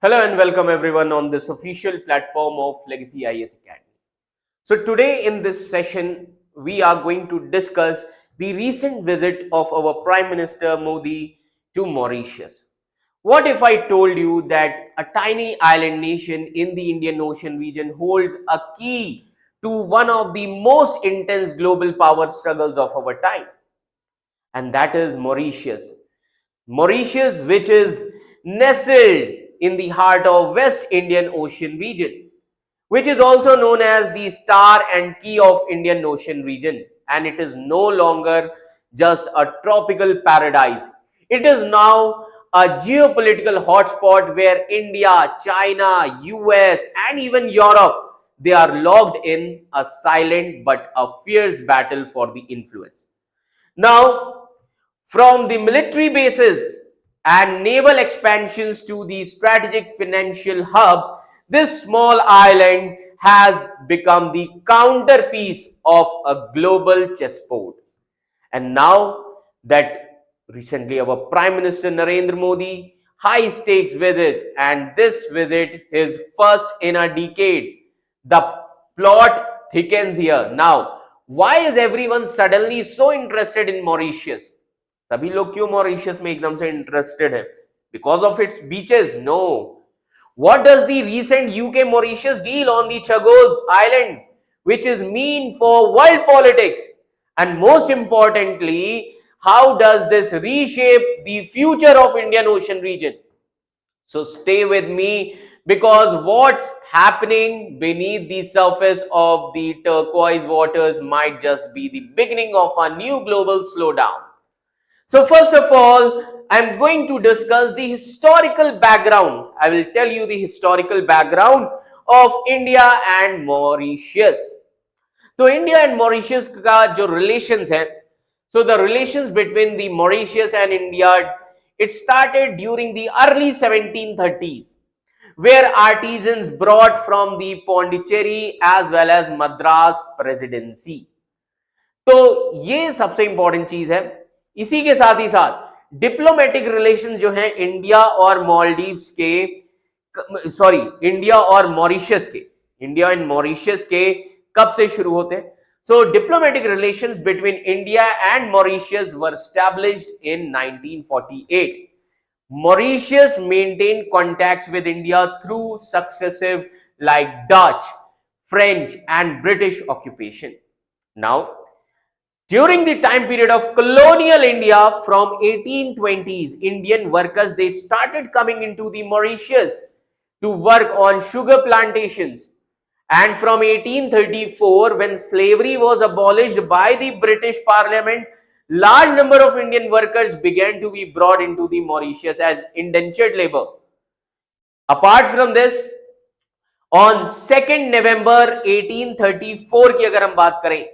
Hello and welcome everyone on this official platform of Legacy IAS Academy. So today in this session, we are going to discuss the recent visit of our Prime Minister Modi to Mauritius. What if I told you that a tiny island nation in the Indian Ocean region holds a key to one of the most intense global power struggles of our time? And that is Mauritius. Mauritius, which is nestled in the heart of West Indian Ocean region, which is also known as the star and key of Indian Ocean region, and it is no longer just a tropical paradise. It is now a geopolitical hotspot where India, China, US and even Europe, they are locked in a silent but a fierce battle for the influence. Now, from the military bases and naval expansions to the strategic financial hubs, this small island has become the counterpiece of a global chessboard. And now that recently our Prime Minister Narendra Modi high stakes visit, and this visit is first in a decade, the plot thickens here. Now, why is everyone suddenly so interested in Mauritius? सभी लोग क्यों Mauritius में एकदम से interested है? Because of its beaches? No. What does the recent UK Mauritius deal on the Chagos Island, which is mean for world politics? And most importantly, how does this reshape the future of Indian Ocean region? So stay with me, because what's happening beneath the surface of the turquoise waters might just be the beginning of a new global slowdown. So first of all, I am going to discuss the historical background. I will tell you the historical background of India and Mauritius. तो India and Mauritius का जो relations है, so the relations between the Mauritius and India, it started during the early 1730s, where artisans brought from the Pondicherry as well as Madras presidency. तो ये सबसे important चीज है. इसी के साथ ही साथ डिप्लोमेटिक रिलेशन जो है इंडिया और मॉलडीव्स के, सॉरी इंडिया और मॉरिशियस के, इंडिया एंड मॉरिशियस के कब से शुरू होते हैं? So diplomatic relations between India and Mauritius were established in 1948. Mauritius maintained contacts with India through successive like Dutch, French and British occupation. Now, during the time period of colonial India from 1820s, Indian workers, they started coming into the Mauritius to work on sugar plantations. And from 1834, when slavery was abolished by the British Parliament, large number of Indian workers began to be brought into the Mauritius as indentured labor. Apart from this, on 2nd November 1834 की अगर हम बात करें,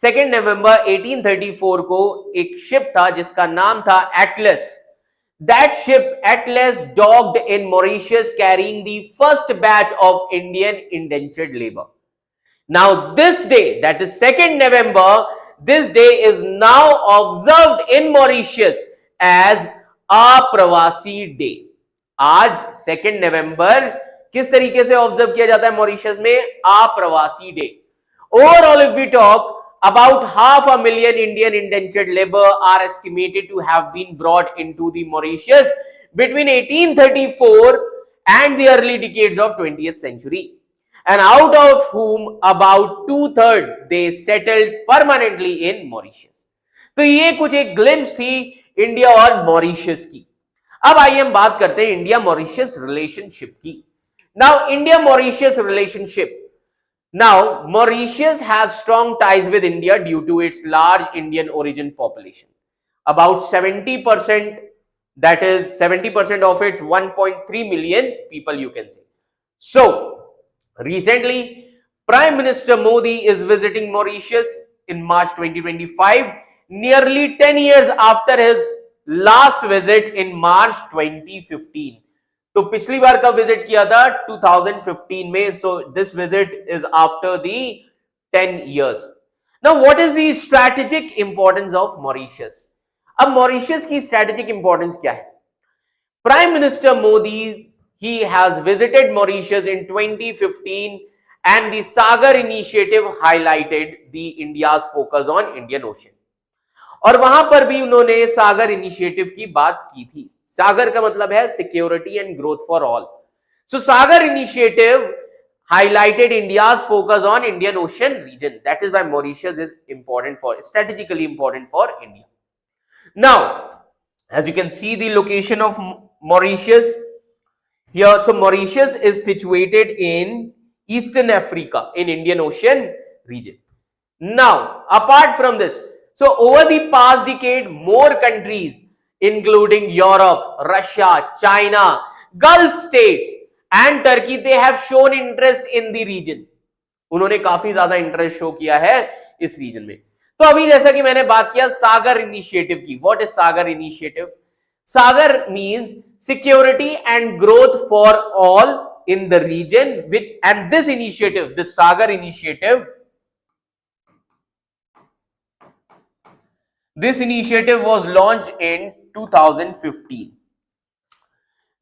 2 नवंबर 1834 को एक ship था जिसका नाम था Atlas. That ship Atlas docked in Mauritius carrying the first batch of Indian indentured labor. Now this day, that is 2nd November, this day is now observed in Mauritius as अप्रवासी day. आज 2nd नवंबर किस तरीके से observe किया जाता है Mauritius में? अप्रवासी day. Overall if we talk, about 500,000 Indian indentured labor are estimated to have been brought into the Mauritius between 1834 and the early decades of 20th century, and out of whom about 2/3 they settled permanently in Mauritius. तो ये कुछ एक glimpse थी India और Mauritius की. अब आइए हम बात करते हैं इंडिया मॉरिशियस रिलेशनशिप की. Now India Mauritius relationship. Now, Mauritius has strong ties with India due to its large Indian origin population. About 70%, that is 70% of its 1.3 million people, you can say. So, recently, Prime Minister Modi is visiting Mauritius in March 2025, nearly 10 years after his last visit in March 2015. तो पिछली बार कब visit किया था? 2015 में. So this visit is after the 10 years. Now what is the strategic importance of Mauritius? अब Mauritius की strategic importance क्या है? Prime minister Modi, he has visited Mauritius in 2015 and the Sagar initiative highlighted the India's focus on Indian Ocean. और वहां पर भी उन्होंने सागर initiative की बात की थी. सागर का मतलब है security and growth for all. So Sagar initiative highlighted India's focus on Indian Ocean region. That is why Mauritius is important for, strategically important for India. Now, as you can see the location of Mauritius here. So Mauritius is situated in Eastern Africa in Indian Ocean region. Now, apart from this, so over the past decade, more countries including Europe, Russia, China, Gulf states and Turkey, they have shown interest in the region. उन्होंने काफी ज्यादा interest show किया है इस reason में. तो अभी जैसा कि मैंने बात किया सागर इनिशिएटिव की. What is Sagar initiative? Sagar means security and growth for all in the region, which and this initiative, this Sagar initiative, this initiative was launched in 2015.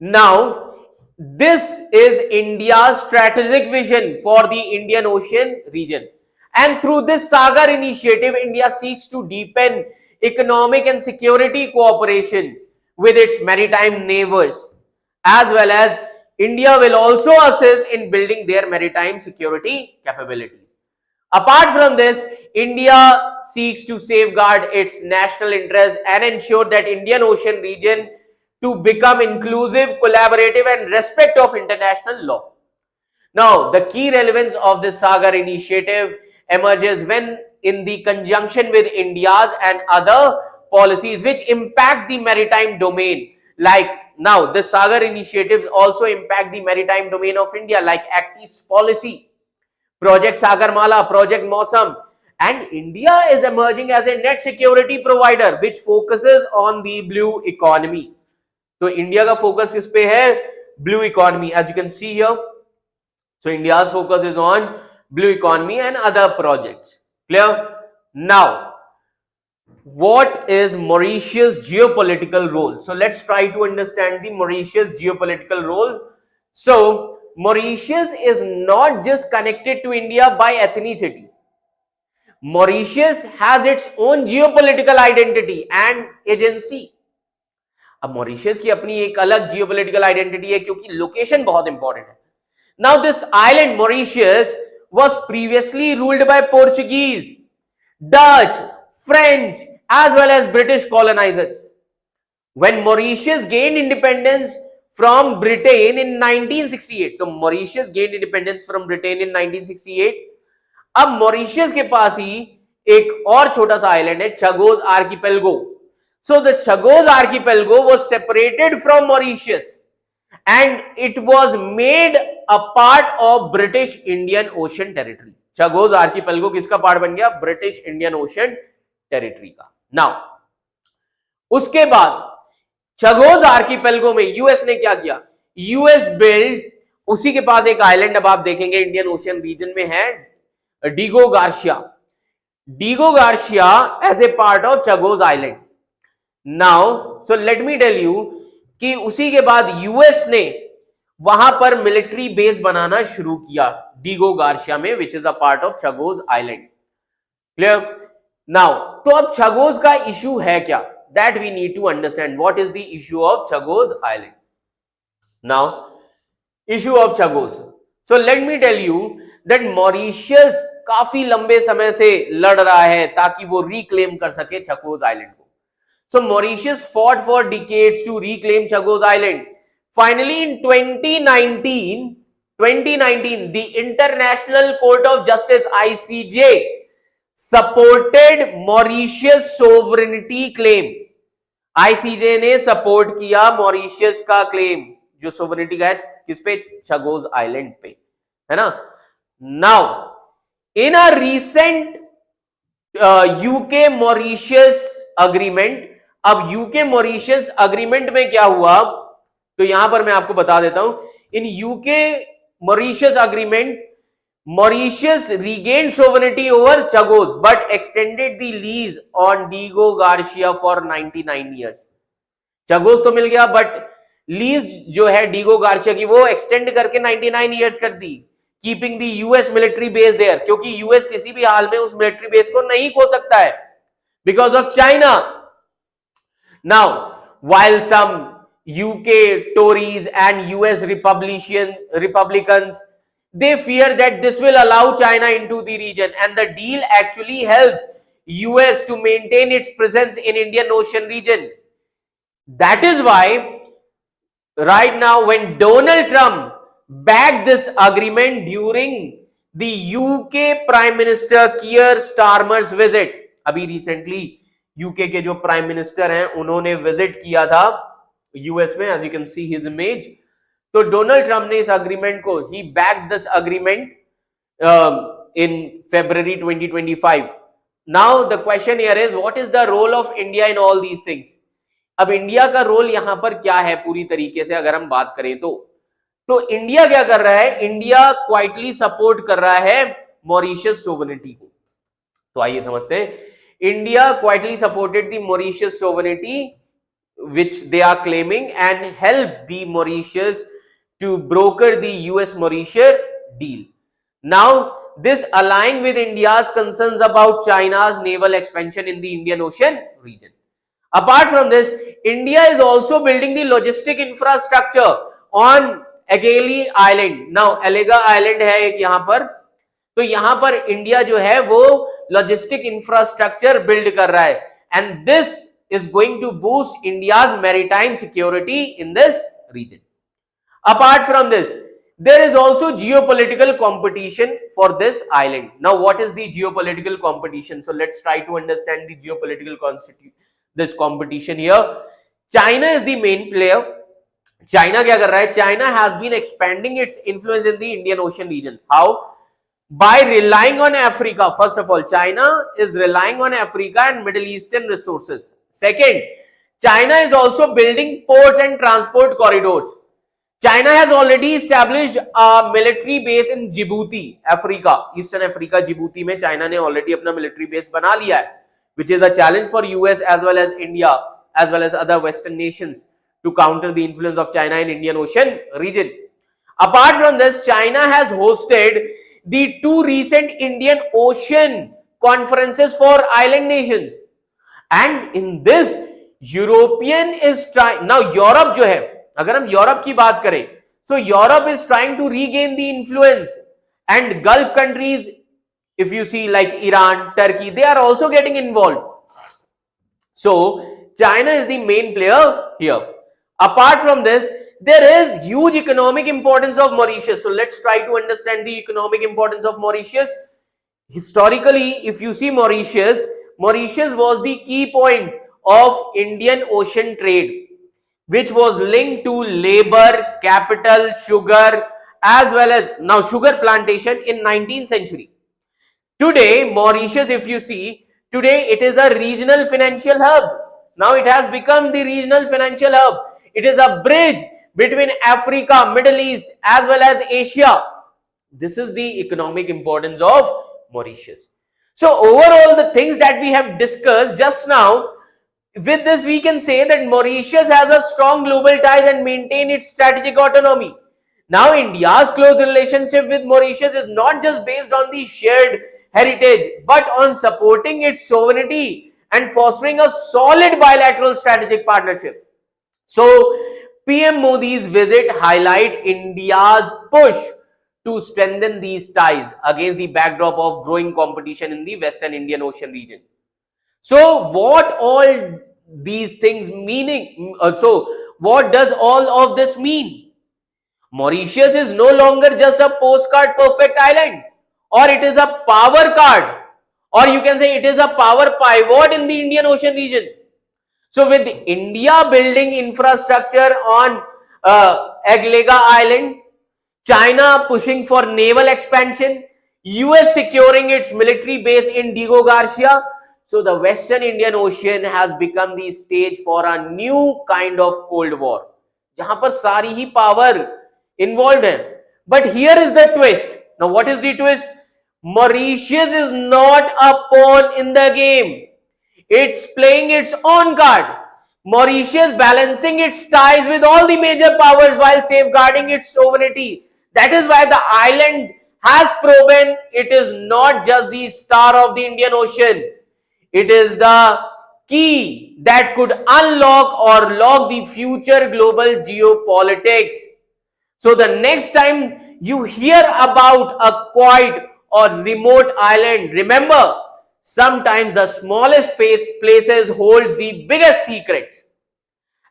Now this is India's strategic vision for the Indian Ocean region, and through this Sagar initiative India seeks to deepen economic and security cooperation with its maritime neighbors, as well as India will also assist in building their maritime security capabilities. Apart from this, India seeks to safeguard its national interest and ensure that Indian Ocean region to become inclusive, collaborative and respect of international law. Now, the key relevance of this Sagar initiative emerges when in the conjunction with India's and other policies which impact the maritime domain, like now the Sagar initiatives also impact the maritime domain of India, like Act East policy, Project Sagarmala, Project Mausam, and India is emerging as a net security provider which focuses on the blue economy. तो India का focus किस पे है? Blue economy, as you can see here. So India's focus is on blue economy and other projects. Clear? Now what is Mauritius geopolitical role? So let's try to understand the Mauritius geopolitical role. So Mauritius is not just connected to India by ethnicity. Mauritius has its own geopolitical identity and agency. अब Mauritius की अपनी एक अलग geopolitical identity है क्योंकि location बहुत important है. Now this island Mauritius was previously ruled by Portuguese, Dutch, French as well as British colonizers. When Mauritius gained independence from Britain in 1968, so Mauritius gained independence from Britain in 1968. अब Mauritius के पास ही एक और छोटा सा island है, चगोस आर्किपेलगो. So the Chagos archipelago was separated from Mauritius and it was made a part of British Indian Ocean Territory. Chagos archipelago किसका part बन गया? British Indian Ocean Territory का. Now उसके बाद Chagos archipelago में यूएस ने क्या किया? यूएस बिल्ड, उसी के पास एक आइलैंड अब आप देखेंगे इंडियन ओशियन रीजन में है, Diego Garcia. Diego Garcia as a part of Chagos island. Now so let me tell you कि उसी के बाद यूएस ने वहां पर मिलिट्री बेस बनाना शुरू किया डिगो गार्शिया में, which is a part of Chagos island. Clear? Now तो अब चगोस का इशू है क्या? That we need to understand. What is the issue of Chagos island? Now issue of Chagos, so let me tell you that Mauritius काफी लंबे समय से लड़ रहा है ताकि वो रिक्लेम कर सके चगोस आइलैंड को. So Mauritius fought for decades to reclaim Chagos Island. Finally, in 2019, the International Court of Justice (ICJ) supported Mauritius sovereignty claim. ICJ ने सपोर्ट किया मॉरिशियस का क्लेम, जो सोवरेनिटी का है किस पे? चगोस आइलैंड पे, है ना. Now in a recent UK Mauritius agreement, अब यूके मॉरिशियस अग्रीमेंट में क्या हुआ तो यहां पर मैं आपको बता देता हूं. In UK Mauritius agreement, Mauritius regained sovereignty over Chagos but extended the lease on Diego Garcia for 99 years. Chagos तो मिल गया बट लीज जो है डीगो गार्शिया की वो एक्सटेंड करके 99 ईयर्स कर दी, keeping the US military base there, क्योंकि यूएस किसी भी हाल में उस मिलिट्री बेस को नहीं खो सकता है because of China. Now while some UK Tories and US Republicans, they fear that this will allow China into the region, and the deal actually helps US to maintain its presence in Indian Ocean region. That is why right now when Donald Trump backed this agreement during the UK Prime Minister Keir Starmer's visit, अभी recently UK के जो prime minister हैं उन्होंने visit किया था US में, as you can see his image. तो Donald Trump ने इस अग्रीमेंट को, he backed this agreement in February 2025. Now the question here is what is the role of India in all these things. अब India का role यहां पर क्या है पूरी तरीके से अगर हम बात करें तो इंडिया क्या कर रहा है, इंडिया क्वाइटली सपोर्ट कर रहा है मॉरिशस सोवरेनिटी को. तो आइए समझते हैं. India quietly supported the Mauritius sovereignty which they are claiming and helped the Mauritius to broker the US Mauritius deal. Now this aligned with India's concerns about China's naval expansion in the Indian Ocean region. Apart from this, India is also building the logistic infrastructure on Ageli Island. Now Alega Island है एक यहाँ पर, तो यहां पर India जो है वो लॉजिस्टिक इंफ्रास्ट्रक्चर बिल्ड कर रहा है, and this is going to boost India's maritime security in this region. Apart from this, there is also geopolitical competition for this island. Now what is the geopolitical competition? So let's try to understand the geopolitical this competition here. China is the main player. China क्या कर रहा है, China has been expanding its influence in the Indian Ocean region. How? By relying on Africa. First of all, China is relying on Africa and Middle Eastern resources. Second, China is also building ports and transport corridors. China has already established a military base in Djibouti, Africa, Eastern Africa, Djibouti में China ने already अपना military base बना लिया है, which is a challenge for US as well as India as well as other Western nations to counter the influence of China in Indian Ocean region. Apart from this, China has hosted the two recent Indian Ocean conferences for island nations, and in this European is trying, now Europe जो है, अगर हम Europe की बात करें, so Europe is trying to regain the influence, and Gulf countries, if you see like Iran, Turkey, they are also getting involved. So China is the main player here. Apart from this, there is huge economic importance of Mauritius. So let's try to understand the economic importance of Mauritius. Historically, if you see Mauritius was the key point of Indian Ocean trade, which was linked to labor, capital, sugar, as well as now sugar plantation in 19th century. Today, Mauritius, if you see, today it is a regional financial hub. Now it has become the regional financial hub. It is a bridge between Africa, Middle East, as well as Asia. This is the economic importance of Mauritius. So overall, the things that we have discussed just now, with this we can say that Mauritius has a strong global ties and maintain its strategic autonomy. Now India's close relationship with Mauritius is not just based on the shared heritage, but on supporting its sovereignty and fostering a solid bilateral strategic partnership. So PM Modi's visit highlight India's push to strengthen these ties against the backdrop of growing competition in the Western Indian Ocean region. So what all these things meaning? So what does all of this mean? Mauritius is no longer just a postcard perfect island, or it is a power card, or you can say it is a power pivot in the Indian Ocean region. So with India building infrastructure on Aglega Island, China pushing for naval expansion, US securing its military base in Diego Garcia, so the Western Indian Ocean has become the stage for a new kind of Cold War, जहां पर सारी ही power involved है. But here is the twist. Now what is the twist? Mauritius is not a pawn in the game. It's playing its own card. Mauritius balancing its ties with all the major powers while safeguarding its sovereignty. That is why the island has proven it is not just the star of the Indian Ocean. It is the key that could unlock or lock the future global geopolitics. So the next time you hear about a quiet or remote island, remember, sometimes the smallest places holds the biggest secrets.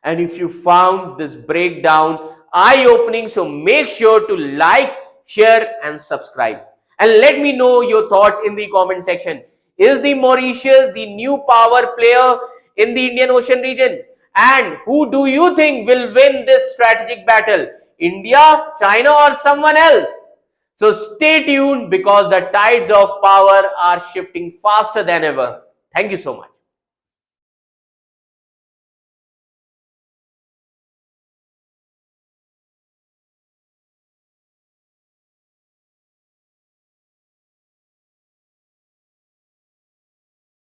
And if you found this breakdown eye-opening, so make sure to like, share and subscribe. And let me know your thoughts in the comment section. Is the Mauritius the new power player in the Indian Ocean region? And who do you think will win this strategic battle? India, China or someone else? So stay tuned because the tides of power are shifting faster than ever. Thank you so much.